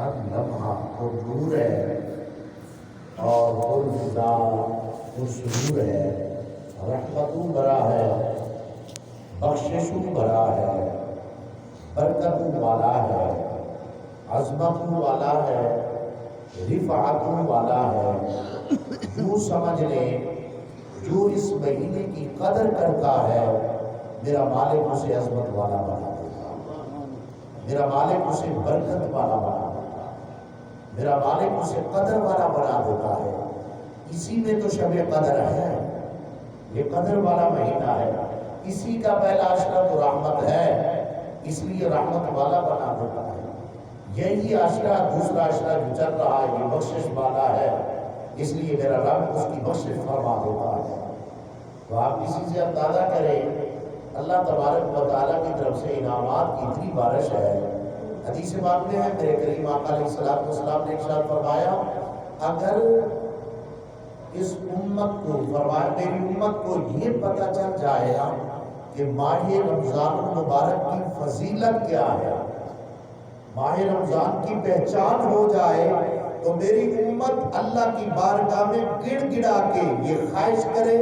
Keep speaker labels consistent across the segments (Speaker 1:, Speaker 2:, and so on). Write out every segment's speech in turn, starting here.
Speaker 1: ہر لمحہ وہ نور ہے اور وہ فضا وہ سرور ہے، رحمتوں بھرا ہے، بخششوں بھرا ہے، برکتوں والا ہے، عظمتوں والا ہے، رفعتوں والا ہے۔ یوں سمجھ لیں جو اس مہینے کی قدر کرتا ہے میرا مالک اسے عظمت والا بنا دیتا ہے، میرا مالک اسے برکت والا بنا دیتا ہے، میرا مالک اسے قدر والا بنا دیتا ہے۔ اسی میں تو شب قدر ہے، یہ قدر والا مہینہ ہے، اسی کا پہلا عشرہ تو رحمت ہے، اس لیے رحمت والا بنا دیتا ہے۔ یہی عشرہ دوسرا عشرہ جو چل رہا ہے یہ بخشش والا ہے، اس لیے میرا رب اس کی بخشش فرما دیتا ہے۔ تو آپ اسی سے اندازہ کریں اللہ تبارک و تعالیٰ کی طرف سے انعامات کی اتنی بارش ہے۔ حدیث پاک میں ہے میرے کریم آقا علیہ السلام نے ارشاد فرمایا اگر اس امت کو فرمایا میری امت کو یہ پتہ چل جائے گا کہ ماہ رمضان المبارک کی فضیلت کیا ہے، ماہ رمضان کی پہچان ہو جائے تو میری امت اللہ کی بارگاہ میں گڑ گڑا کے یہ خواہش کرے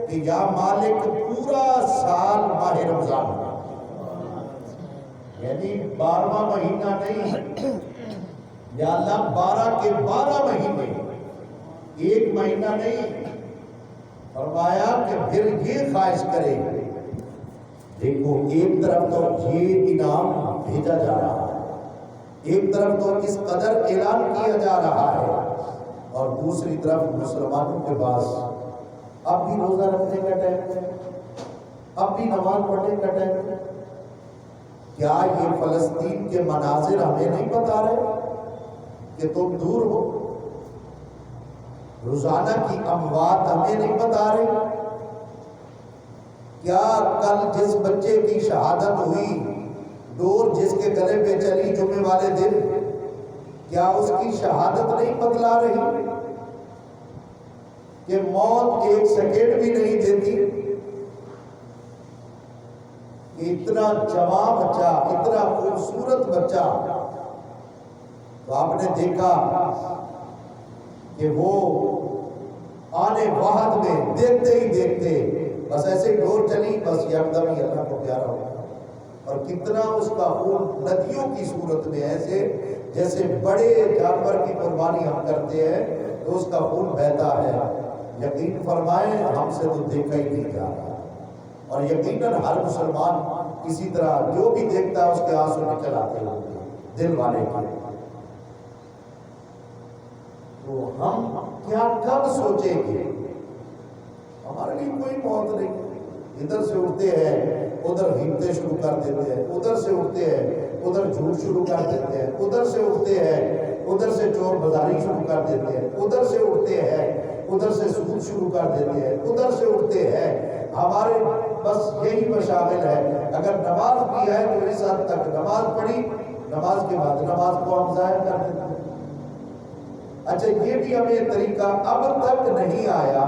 Speaker 1: کہ یا مالک پورا سال ماہ رمضان ہو، یعنی 12واں مہینہ نہیں، یا اللہ 12 کے 12 مہینے، ایک مہینہ نہیں، فرمایا کہ پھر یہ خواہش کرے۔ دیکھو ایک طرف تو یہ انعام بھیجا جا رہا ہے، ایک طرف تو اس قدر اعلان کیا جا رہا ہے، اور دوسری طرف مسلمانوں کے پاس اب بھی روزہ رکھنے کا ٹائم ہے، اب بھی نماز پڑھنے کا ٹائم ہے۔ کیا یہ فلسطین کے مناظر ہمیں نہیں بتا رہے کہ تم دور ہو؟ روزانہ کی اموات ہمیں نہیں بتا رہے؟ کیا کل جس بچے کی شہادت ہوئی، ڈور جس کے گلے پہ چلی جمعے والے دن، کیا اس کی شہادت نہیں بتلا رہی کہ موت ایک سیکنڈ بھی نہیں دیتی؟ اتنا جوان بچہ، اتنا خوبصورت بچہ، تو آپ نے دیکھا کہ وہ آنے واحد میں دیکھتے ہی دیکھتے بس ایسے ڈور چلی، بس یکدم ہی اللہ کو پیارا ہو، اور کتنا اس کا خون ندیوں کی صورت میں ایسے جیسے بڑے جانور کی قربانی ہم کرتے ہیں تو اس کا خون بہتا ہے۔ یقین فرمائیں ہم سے تو دیکھا ہی نہیں جا رہا، اور یقیناً ہر مسلمان اسی طرح جو بھی دیکھتا ہے اس کے آنسو نکل آتے ہیں دل والے کے۔ تو ہم کیا کب سوچیں گے؟ ہمارے لیے کوئی موت نہیں، ادھر سے اٹھتے ہیں ادھر ہنتے شروع کر دیتے ہیں، ادھر سے اٹھتے ہیں ادھر جھوٹ شروع کر دیتے ہیں، ادھر سے اٹھتے ہیں ادھر سے چور بازاری شروع کر دیتے ہیں، ادھر سے اٹھتے ہیں ادھر سے سود شروع کر دیتے ہیں، ادھر سے اٹھتے ہیں۔ ہمارے بس یہی مشاغل ہے۔ اگر نماز بھی ہے تو اس حد تک نماز پڑھی، نماز کے بعد نماز کو ہم ضائع کر دیتے ہیں۔ اچھا یہ بھی ہمیں طریقہ اب تک نہیں آیا،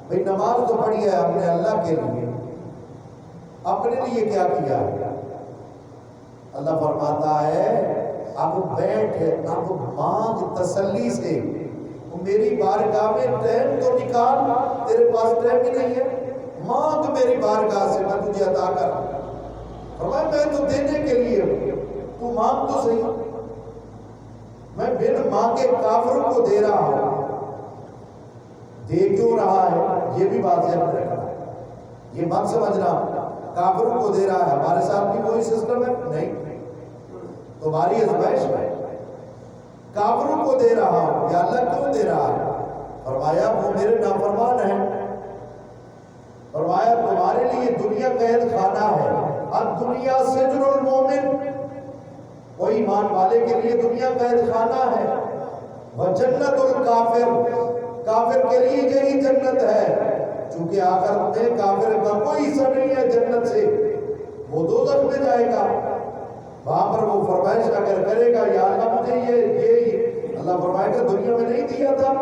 Speaker 1: بھئی نماز تو پڑھی ہے ہم نے اللہ کے لیے، اپنے لیے کیا کیا ہے؟ اللہ فرماتا ہے اب بیٹھ، اب مانگ تسلی سے، میری بارگاہ میں ٹائم تو نکال، تیرے پاس ٹائم ہی نہیں ہے، مانگ میری بارگاہ سے میں تجھے عطا کر، فرمایا میں تو دینے کے لیے ہوں، تو مانگ تو صحیح۔ میں بن مانگے کافروں کو دے رہا ہوں، دے کیوں رہا ہے یہ بھی بات ذہن میں رکھنا، یہ مت سمجھنا کافروں کو دے رہا ہے، ہمارے ساتھ بھی کوئی سسٹم ہے نہیں، تمہاری ازمائش ہے، کافروں کو دے رہا ہوں، یا اللہ کیوں دے رہا ہے؟ فرمایا وہ میرے نافرمان ہیں، فرمایا تمہارے لیے دنیا قید خانہ ہے، الدنیا سجن المومن، کوئی ایمان والے کے لیے دنیا قید خانہ ہے، وجنت الکافر، کافر کے لیے یہی جنت ہے، چونکہ آخرت میں کافر کا کوئی حصہ نہیں ہے جنت سے، وہ دوزخ میں جائے گا، وہاں پر وہ فرمائش اگر کرے گا یا اللہ مجھے یہ اللہ فرمائے گا دنیا میں نہیں دیا تھا،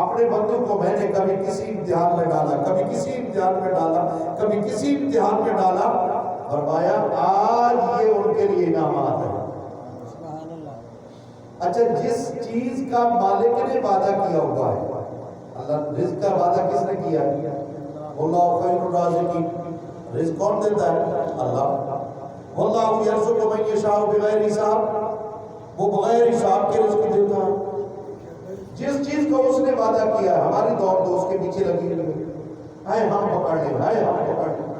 Speaker 1: اپنے بندوں کو میں نے کبھی کسی امتحان میں ڈالا، کبھی کسی امتحان میں ڈالا، کبھی کسی امتحان میں ڈالا، فرمایا آج یہ ان کے لیے انعامات ہے۔ اچھا جس چیز کا مالک نے وعدہ کیا ہوا ہے، اللہ رزق کا وعدہ کس نے کیا ہے؟ اللہ خیر الرازقین، رزق کون دیتا ہے؟ اللہ۔ واللہ یرزق من یشاء بغیر حساب، وہ بغیر حساب کے رزق دیتا ہے۔ جس چیز کو اس نے وعدہ کیا ہے، ہماری دوڑ تو اس کے پیچھے لگی ہوئی ہے، ہم پکڑ لیں، ہم پکڑ لیں۔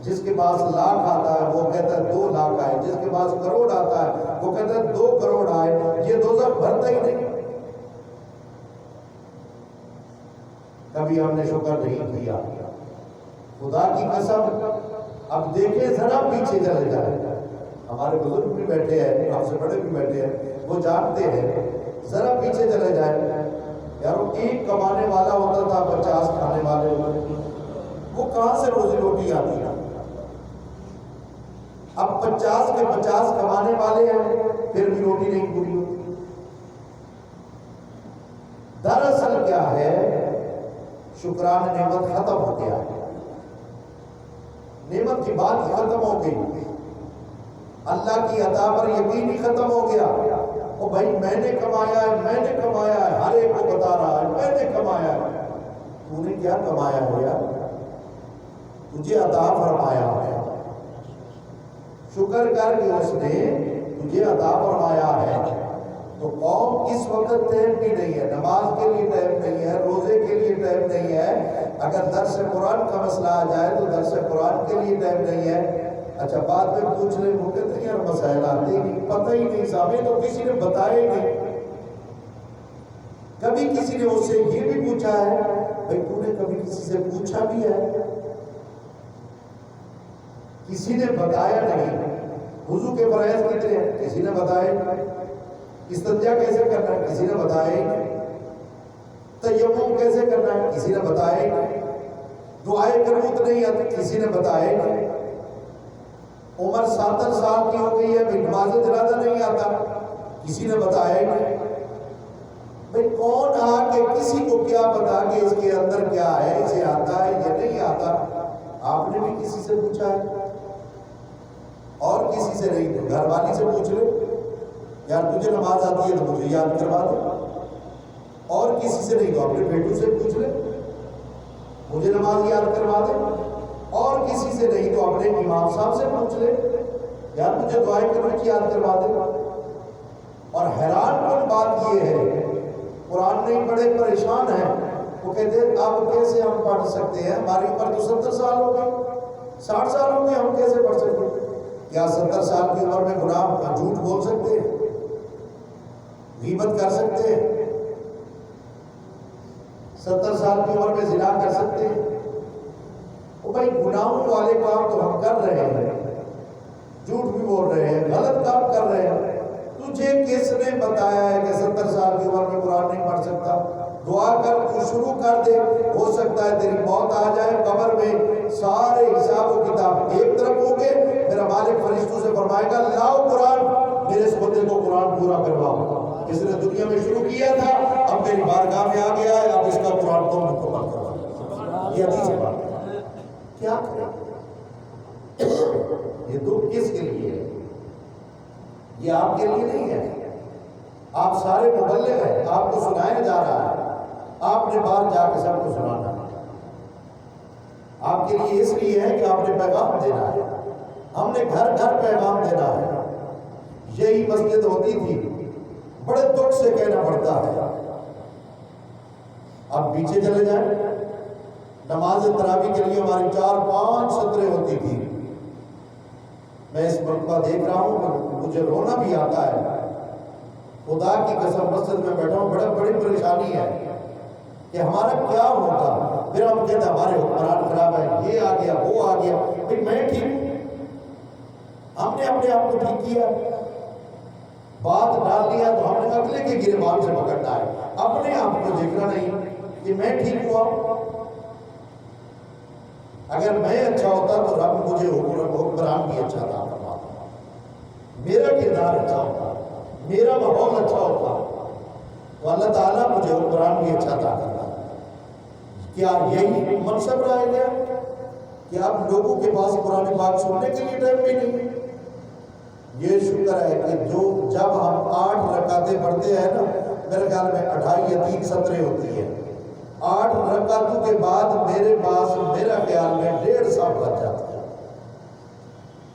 Speaker 1: جس کے پاس لاکھ آتا ہے وہ کہتا ہے 2 لاکھ آئے، جس کے پاس کروڑ آتا ہے وہ کہتا ہے 2 کروڑ آئے، یہ دوزخ بھرتا ہی نہیں۔ کبھی ہم نے شکر نہیں کیا، خدا کی قسم۔ اب دیکھیں ذرا پیچھے چلے جائیں، ہمارے بزرگ بھی بیٹھے ہیں، آپ سے بڑے بھی بیٹھے ہیں، وہ جانتے ہیں، ذرا پیچھے چلے جائیں یارو، ایک کمانے والا ہوتا تھا 50 کھانے والے، وہ کہاں سے روزی روٹی آتی ہے؟ اب 50 کے 50 کمانے والے ہیں، پھر بھی روٹی نہیں پوری ہوتی۔ دراصل کیا ہے، شکران نعمت ختم ہو گیا، نعمت کی بات ہی ختم ہو گئی، اللہ کی عطا پر یقین ہی ختم ہو گیا۔ او بھائی میں نے کمایا ہے، میں نے کمایا ہے، ہر ایک کو بتا رہا ہے میں نے کمایا ہے۔ تو نے کیا کمایا ہے یار؟ تجھے عطا فرمایا ہے، شکر کر کے اس نے تجھے عطا فرمایا ہے۔ تو قوم اس وقت ٹائم بھی نہیں ہے، نماز کے لیے ٹائم نہیں ہے، روزے کے لیے ٹائم نہیں ہے، اگر درس قرآن کا مسئلہ آ جائے تو درس قرآن کے لیے ٹائم نہیں ہے۔ اچھا بعد میں پوچھ لیں، وہ کہتے ہیں یار مسائل آتے ہی نہیں، پتہ ہی نہیں صاحب، تو کسی نے بتایا ہی نہیں۔ کبھی کسی نے اس سے یہ بھی پوچھا ہے، بھائی تو نے کبھی کسی سے پوچھا بھی ہے؟ کسی نے بتایا نہیں۔ وضو کے فرائض کتنے ہیں؟ کسی نے بتایا نہیں۔ استنجا کیسے کرنا ہے؟ کسی نے بتایا ہی نہیں۔ تیمم کیسے کرنا ہے؟ کسی نے بتایا ہی نہیں۔ دعائے قنوت نہیں آتی، کسی نے بتایا ہی نہیں۔ عمر 67 سال کی ہو گئی ہے، نماز جنازہ نہیں آتا، کسی نے بتایا ہی نہیں۔ بھئی کون آ کے کسی کو کیا بتا کہ اس کے اندر کیا ہے، اسے آتا ہے یا نہیں آتا؟ آپ نے بھی کسی سے پوچھا ہے؟ اور کسی سے نہیں، تو گھر والی سے پوچھ لے، یار تجھے نماز آتی ہے تو مجھے یاد کروا دے۔ اور کسی سے نہیں تو اپنے بیٹوں سے پوچھ لے، مجھے نماز یاد کروا دے۔ اور کسی سے نہیں تو اپنے امام صاحب سے پوچھ لے، یار مجھے دعائیں قنوت یاد کروا دے۔ اور حیران کن بات یہ ہے، قرآن نہیں پڑھے پریشان ہیں، وہ کہتے ہیں اب کیسے ہم پڑھ سکتے ہیں، ہماری عمر تو 70 سال ہو گئی، 60 سال ہو گئے، ہم کیسے پڑھ سکتے ہیں؟ کیا 70 سال کی عمر میں گناہ جھوٹ بول سکتے ہیں، غیبت کر سکتے ہیں، 70 سال کی عمر میں زنا کر سکتے ہیں؟ وہ بھائی گناہوں والے کام تو ہم کر رہے ہیں، جھوٹ بھی بول رہے ہیں، غلط کام کر رہے ہیں، تجھے کس نے بتایا ہے کہ 70 سال کی عمر میں قرآن نہیں پڑھ سکتا؟ دعا کر، تو شروع کر دے، ہو سکتا ہے تیری موت آ جائے، قبر میں سارے حساب و کتاب ایک طرف ہوں گے، پھر مالک فرشتوں سے فرمائے گا لاؤ قرآن، میرے اس بندے کو قرآن پورا کرواؤ، اس نے دنیا میں شروع کیا تھا، اب میری بارگاہ میں آ گیا ہے، اب اس کا قرآن تو مکمل کرواؤ۔ یہ حدیث بات ہے، کیا کریں؟ یہ دکھ کس کے لیے ہے؟ یہ آپ کے لیے نہیں ہے، آپ سارے مبلغ ہیں، آپ کو سنایا جا رہا ہے، آپ نے باہر جا کے سب کو سنانا، آپ کے لیے اس لیے ہے کہ آپ نے پیغام دینا ہے، ہم نے گھر گھر پیغام دینا ہے۔ یہی مسجد ہوتی تھی، بڑے دکھ سے کہنا پڑتا ہے۔ اب پیچھے چلے جائیں، نماز تراویح کے لیے ہماری 4-5 سطریں ہوتی تھی۔ میں اس مرتبہ دیکھ رہا ہوں، مجھے رونا بھی آتا ہے، خدا کی قسم مسجد میں بیٹھا ہوں، بڑی پریشانی ہے کہ ہمارا کیا ہوگا۔ پھر ہم کہتے ہیں ہمارے حکمران خراب ہے، یہ آ گیا وہ آ گیا، پھر میں ٹھیک ہوں، ہم نے اپنے آپ کو ٹھیک کیا، بات ڈال دیا تو ہم نے اگلے کے گریبان سے پکڑنا ہے، اپنے آپ کو دیکھنا نہیں کہ میں ٹھیک ہوا۔ اگر میں اچھا ہوتا تو رب مجھے حکمران بھی اچھا تھا، میرا کردار اچھا ہوتا، میرا ماحول اچھا ہوتا تو اللہ تعالیٰ مجھے حکمران بھی اچھا تھا کرتا۔ کیا یہی منصب رہ گیا کہ اب لوگوں کے پاس قرآن پاک سننے کے لیے ٹائم بھی نہیں؟ یہ شکر ہے کہ جب ہم 8 رکعتیں پڑھتے پڑھتے ہیں نا، میرے خیال میں 2.5 یا 3 سطریں ہوتی ہیں، 8 رکعتوں کے بعد میرے پاس میرا خیال میں 1.5 صف لگ جاتا ہے،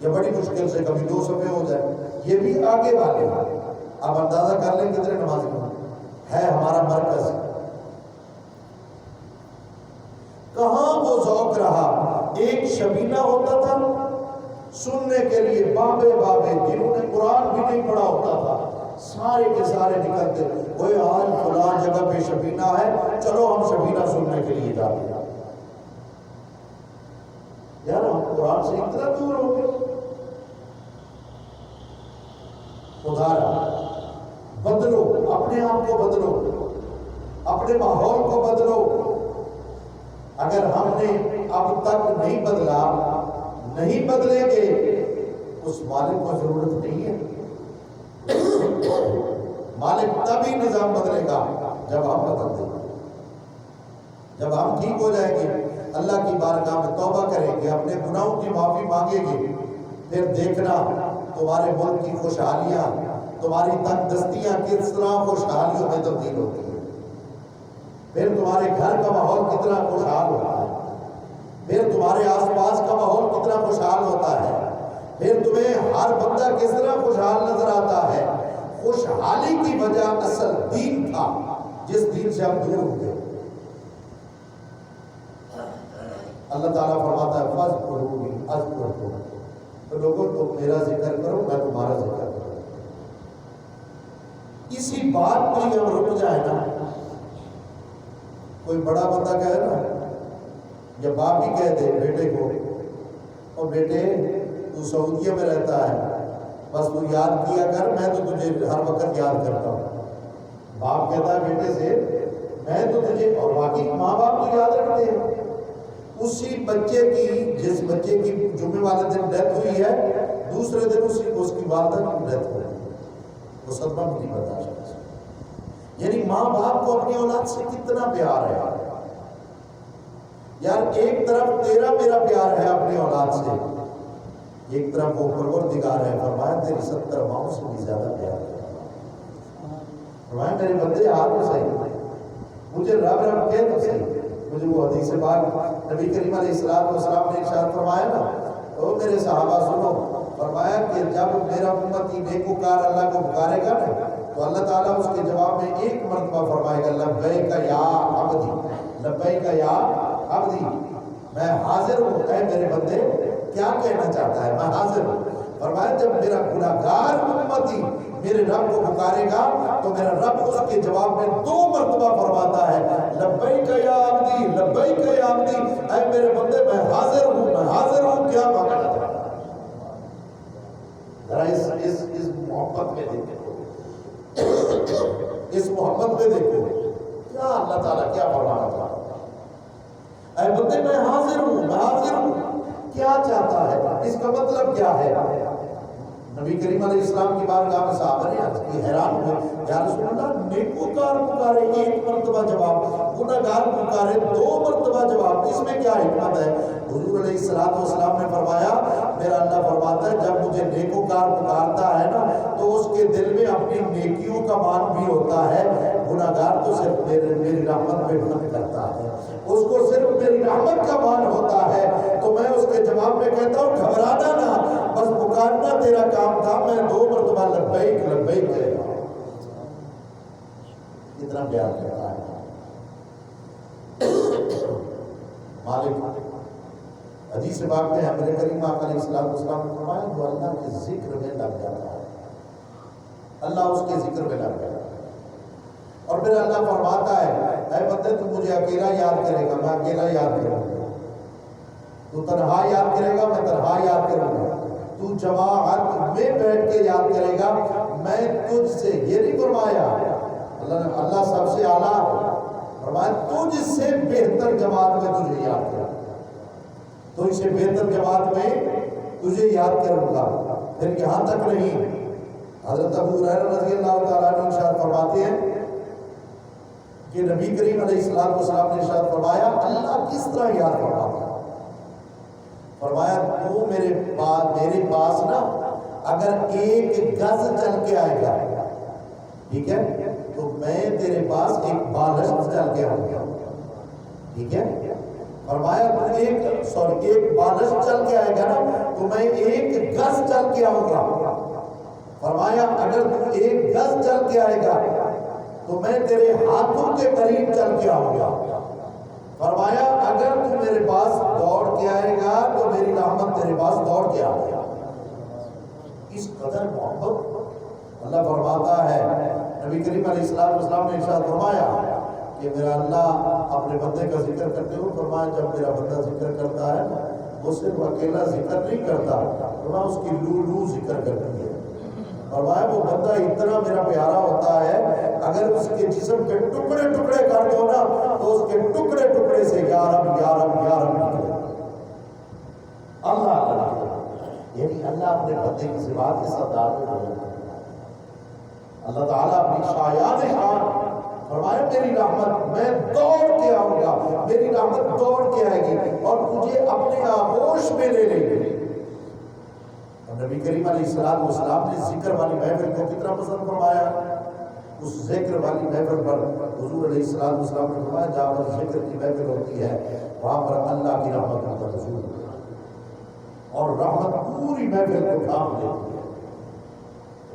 Speaker 1: یہ بڑی مشکل سے کبھی 2 صفحے ہو جائے، یہ بھی آگے والے ہیں۔ آپ اندازہ کر لیں کتنے نمازی ہے ہمارا مرکز۔ کہاں وہ ذوق رہا، ایک شبینہ ہوتا تھا سننے کے لیے، بابے جنہوں نے قرآن بھی نہیں پڑھا ہوتا تھا، سارے کے سارے نکلتے، وہ آج فلاں جگہ پہ شبینہ ہے، چلو ہم شبینہ سننے کے لیے جاتے ہیں۔ یار ہم قرآن سے اتنا دور ہو گئے۔ خدا رہا بدلو، اپنے آپ کو بدلو، اپنے ماحول کو بدلو۔ اگر ہم نے اب تک نہیں بدلا، نہیں بدلیں گے، اس مالک کو ضرورت نہیں ہے۔ مالک تبھی نظام بدلے گا جب ہم بدل دیں گے، جب ہم ٹھیک ہو جائیں گے، اللہ کی بارگاہ میں توبہ کریں گے، اپنے گناہوں کی معافی مانگیں گے، پھر دیکھنا تمہارے ملک کی خوشحالیاں، تمہاری تندرستیاں کس طرح خوشحالیوں میں تبدیل ہوتی ہیں، پھر تمہارے گھر کا ماحول کتنا خوشحال ہوتا ہے، پھر تمہارے آس پاس کا ماحول کتنا خوشحال ہوتا ہے، پھر تمہیں ہر بندہ کس طرح خوشحال نظر آتا ہے۔ خوشحالی کی وجہ اصل دین تھا، جس دین سے ہم دور ہو گئے۔ اللہ تعالیٰ فرماتا ہے فَاذْكُرُونِی أَذْكُرْکُم، تو لوگوں تم میرا ذکر کرو، میں تمہارا ذکر کروں۔ اسی بات پر ہی ہم رک جائیں نا، کوئی بڑا بندہ کہے نا، یا باپ ہی کہہ دے بیٹے کو، اور بیٹے تو سعودیہ میں رہتا ہے، بس تو یاد کیا کر، میں تو تجھے ہر وقت یاد کرتا ہوں۔ باپ کہتا ہے بیٹے سے میں تو تجھے، اور باقی ماں باپ تو یاد رکھتے ہیں۔ اسی بچے کی، جس بچے کی جمعے والے دن ڈیتھ ہوئی ہے، دوسرے دن اس کی والدہ کی ڈیتھ ہوئی، وہ صدمہ بھی نہیں برداشت کر سکتا۔ یعنی ماں باپ کو اپنی اولاد سے کتنا پیار ہے یار۔ ایک طرف تیرا میرا پیار ہے اپنی اولاد سے، ایک طرف وہ پروردگار ہے، فرمایا تیری 70 ماؤں سے بھی زیادہ پیار ہے۔ فرمایا میرے بندے آپ تو صحیح، مجھے رب رب کہہ تو صحیح۔ مجھے وہ حدیث پاک نبی کریم علیہ السلام نے ارشاد فرمایا نا، او میرے صحابہ سنو، فرمایا کہ جب میرا امتی نیکوکار اللہ کو پکارے گا نا، تو اللہ تعالیٰ اس کے جواب میں ایک مرتبہ فرمائے گا لبیک یا عبدی، لبیک یا عبدی، میں حاضر ہوں اے میرے بندے، کیا کہنا چاہتا ہے، میں حاضر ہوں۔ فرمایا جب میرا گناہگار امتی میرے رب کو پکارے گا تو میرا رب اس کے جواب میں 2 مرتبہ فرماتا ہے لبیک یا عبدی، لبیک یا عبدی، اے میرے بندے میں حاضر ہوں، میں حاضر ہوں، کیا مانگنا چاہتا ہے۔ ذرا اس محبت میں دیکھو، اس محبت میں دیکھو کیا اللہ تعالیٰ کیا فرمانا چاہتا ہے۔ اے بندے میں حاضر ہوں، میں حاضر ہوں، کیا چاہتا ہے، اس کا مطلب کیا ہے۔ نبی کریم علیہ السلام کی بارگاہ میں صحابہ نے عرض کی، حیران ہوئے، یا رسول اللہ نیکوکار پکارے 1 مرتبہ جواب، گناہگار پکارے 2 مرتبہ جواب، اس میں کیا حکمت ہے۔ حضور علیہ السلام نے فرمایا، میرا اللہ فرماتا ہے جب مجھے نیکوکار پکارتا ہے نا تو اس کے دل میں اپنی نیکیوں کا مان بھی ہوتا ہے، گناہگار تو صرف میری رحمت میں بند کرتا ہے، اس کو صرف میری رحمت کا مان ہوتا ہے۔ تو میں اس کے جواب میں کہتا ہوں گھبرانا نہ، بس پکارنا تیرا کام تھا، میں 2 مرتبہ لبیک لبیک کہہ رہا ہوں۔ کتنا پیار کرتا ہے مالک۔ حدیث پاک میں ہمارے کریم آقا علیہ السلام نے فرمایا جو اللہ کے ذکر میں لگ جاتا ہے، اللہ اس کے ذکر میں لگ جاتا ہے، اور پھر اللہ فرماتا ہے اے بندے تو مجھے اکیلا یاد کرے گا، میں اکیلا یاد کروں گا، تو تنہا یاد کرے گا، میں تنہا یاد کروں گا، تو جماعت میں بیٹھ کے یاد کرے گا، میں تجھ سے، یہ نہیں فرمایا اللہ سب سے اعلیٰ، فرمایا تجھ سے بہتر جماعت میں تجھے یاد کروں گا، تجھ سے بہتر جماعت میں تجھے یاد کروں گا۔ پھر یہاں تک نہیں، حضرت ابو ہریرہ رضی اللہ تعالیٰ عنہ ارشاد فرماتے ہیں کہ نبی کریم علیہ السلام نے ارشاد فرمایا اللہ کس طرح یاد فرماتا ہے، فرمایا تو میرے پاس نا اگر 1 گز چل کے آئے گا، ٹھیک ہے، تو میں تیرے پاس ایک بالشت چل کے آؤں گا، ٹھیک ہے، فرمایا تو ایک بالشت چل کے آئے گا نا تو میں ایک گز چل کے آؤں گا، فرمایا اگر تو ایک گز چل کے آئے گا تو میں تیرے ہاتھوں کے قریب چل کے آؤں گا، فرمایا اگر تو میرے پاس دوڑ کے آئے گا تو میری رحمت تیرے پاس دوڑ کے آئے گا۔ اس قدر محبت اللہ فرماتا ہے، نبی کریم علیہ السلام نے ارشاد فرمایا کہ میرا اللہ اپنے بندے کا ذکر کرتے ہو، فرمایا جب میرا بندہ ذکر کرتا ہے وہ صرف اکیلا ذکر نہیں کرتا، فرمایا اس کی لو لو ذکر کرتی ہے، فرمایا وہ بندہ اتنا میرا پیارا ہوتا ہے اگر اس کے جسم کے ٹکڑے ٹکڑے کر دو نا تو اس کے ٹکڑے ٹکڑے سے یا رب یا رب یا رب نکلے، اللہ اللہ، یعنی اللہ اپنے بندے کی صفات کے سردار میں بیان کرتا ہے۔ اللہ تعالیٰ اپنی شایان شان فرمایا میری رحمت میں دوڑ کے آؤں گا، میری رحمت دوڑ کے آئے گی اور تجھے اپنے آغوش میں لے لے گی۔ نبی کریم علیہ السلام نے ذکر والی محفل کو کتنا پسند فرمایا، اس ذکر والی محفل پر حضور علیہ السلام نے فرمایا جہاں پر ذکر کی محفل ہوتی ہے وہاں پر اللہ کی رحمت کا نزول اور رحمت پوری محفل کو ڈھانپ لیتی ہے۔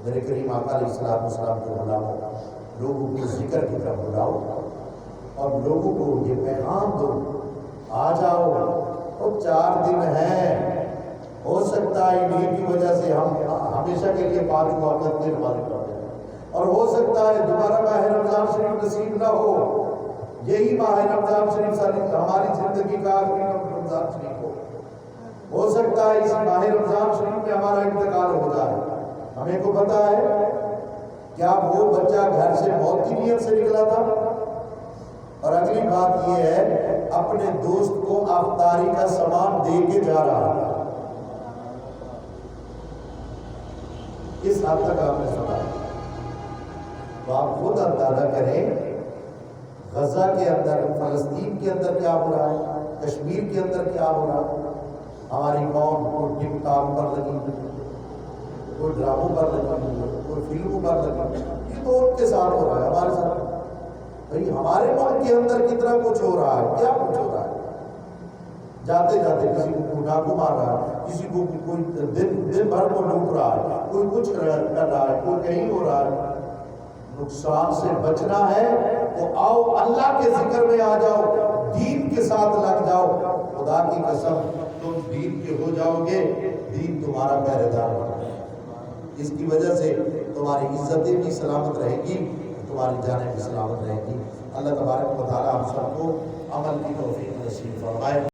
Speaker 1: میرے کریم آقا علیہ السلام کو بلاؤ، لوگوں کو ذکر کی طرف بلاؤ اور لوگوں کو یہ پیغام دو، آ جاؤ، اور 4 دن ہیں، ہو سکتا ہے انہیں کی وجہ سے ہم ہمیشہ کے لیے 5 وقت کے نماز پڑھ جائیں اور ہو سکتا ہے دوبارہ ماہ رمضان شریف نصیب نہ ہو، یہی ماہ رمضان شریف ہماری زندگی کا آخری رمضان شریف ہو سکتا ہے اس ماہ رمضان شریف میں ہمارا انتقال ہو جائے۔ ہمیں کو پتا ہے کیا وہ بچہ گھر سے موت کی نیت سے نکلا تھا؟ اور اگلی بات یہ ہے اپنے دوست کو افطاری کا سامان دے کے جا رہا تھا، اس حد تک آپ نے سنا ہے۔ تو آپ خود اندازہ کریں غزہ کے اندر، فلسطین کے اندر کیا ہو رہا ہے، کشمیر کے اندر کیا ہو رہا ہے، ہماری قوم کوئی ٹک ٹاک پر لگی ہوئی، کوئی ڈراموں پر لگی ہوئی، کوئی فلموں پر لگی ہوئی، یہ تو ان کے ساتھ ہو رہا ہے، ہمارے ساتھ بھائی ہمارے ملک کے اندر کتنا کچھ ہو رہا ہے، کیا کچھ ہو رہا ہے، جاتے جاتے کسی کو ڈاکو مار رہا ہے، کسی کو کوئی دن بھر کو لوٹ رہا ہے، کوئی کچھ کر رہا ہے، کوئی کہیں ہو رہا ہے۔ نقصان سے بچنا ہے تو آؤ اللہ کے ذکر میں آ جاؤ، دین کے ساتھ لگ جاؤ، خدا کی قسم تم دین کے ہو جاؤ گے، دین تمہارا پہرے دار ہوگا، اس کی وجہ سے تمہاری عزتیں بھی سلامت رہے گی، تمہاری جانیں بھی سلامت رہے گی۔ اللہ تبارک و تعالیٰ ہم سب کو عمل کی توفیق نصیب فرمائے۔